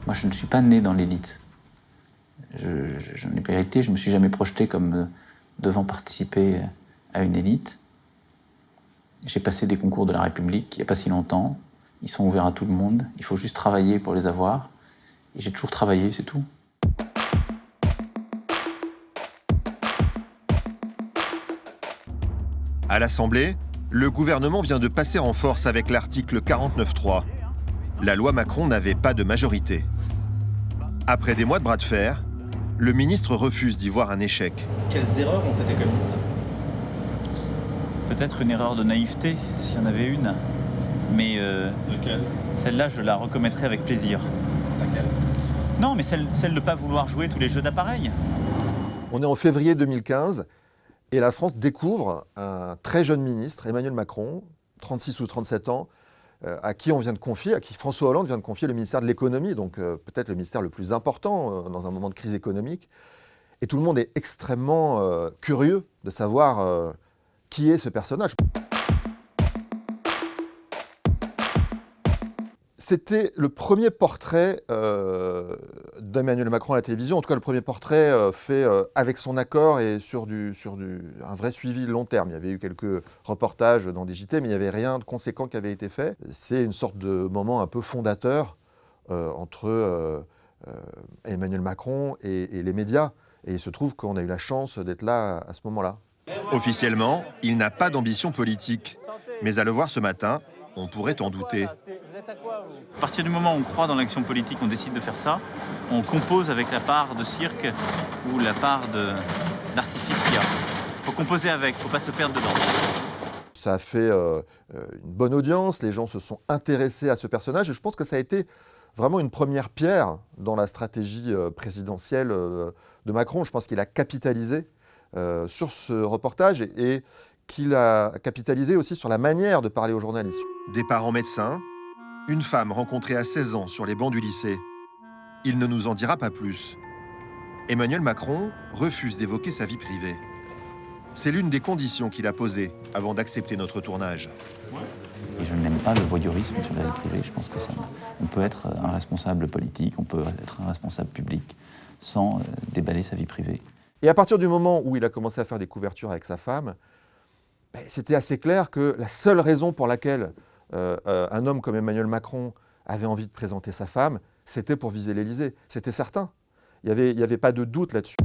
Moi, je ne suis pas né dans l'élite. J'en ai pas hérité, je ne me suis jamais projeté comme devant participer à une élite. J'ai passé des concours de la République il n'y a pas si longtemps. Ils sont ouverts à tout le monde. Il faut juste travailler pour les avoir. Et j'ai toujours travaillé, c'est tout. À l'Assemblée, le gouvernement vient de passer en force avec l'article 49.3. La loi Macron n'avait pas de majorité. Après des mois de bras de fer, le ministre refuse d'y voir un échec. Quelles erreurs ont été commises? Peut-être une erreur de naïveté, s'il y en avait une. Mais Laquelle? celle-là, je la recommettrai avec plaisir. Laquelle? Non, mais celle de ne pas vouloir jouer tous les jeux d'appareil. On est en février 2015 et la France découvre un très jeune ministre, Emmanuel Macron, 36 ou 37 ans, à qui François Hollande vient de confier le ministère de l'économie, donc peut-être le ministère le plus important dans un moment de crise économique. Et tout le monde est extrêmement curieux de savoir qui est ce personnage. C'était le premier portrait d'Emmanuel Macron à la télévision, en tout cas le premier portrait fait avec son accord et sur un vrai suivi long terme. Il y avait eu quelques reportages dans des JT, mais il n'y avait rien de conséquent qui avait été fait. C'est une sorte de moment un peu fondateur entre Emmanuel Macron et les médias. Et il se trouve qu'on a eu la chance d'être là à ce moment-là. Officiellement, il n'a pas d'ambition politique. Mais à le voir ce matin, on pourrait en douter. À partir du moment où on croit dans l'action politique, on décide de faire ça, on compose avec la part de cirque ou la part d'artifice qu'il y a. Il faut composer avec, il ne faut pas se perdre dedans. Ça a fait une bonne audience, les gens se sont intéressés à ce personnage et je pense que ça a été vraiment une première pierre dans la stratégie présidentielle de Macron. Je pense qu'il a capitalisé sur ce reportage et qu'il a capitalisé aussi sur la manière de parler aux journalistes. Des parents médecins, une femme rencontrée à 16 ans sur les bancs du lycée. Il ne nous en dira pas plus. Emmanuel Macron refuse d'évoquer sa vie privée. C'est l'une des conditions qu'il a posées avant d'accepter notre tournage. Et je n'aime pas le voyeurisme sur la vie privée. Je pense que on peut être un responsable politique, on peut être un responsable public sans déballer sa vie privée. Et à partir du moment où il a commencé à faire des couvertures avec sa femme, c'était assez clair que la seule raison pour laquelle un homme comme Emmanuel Macron avait envie de présenter sa femme, c'était pour viser l'Élysée. C'était certain. Il n'y avait pas de doute là-dessus.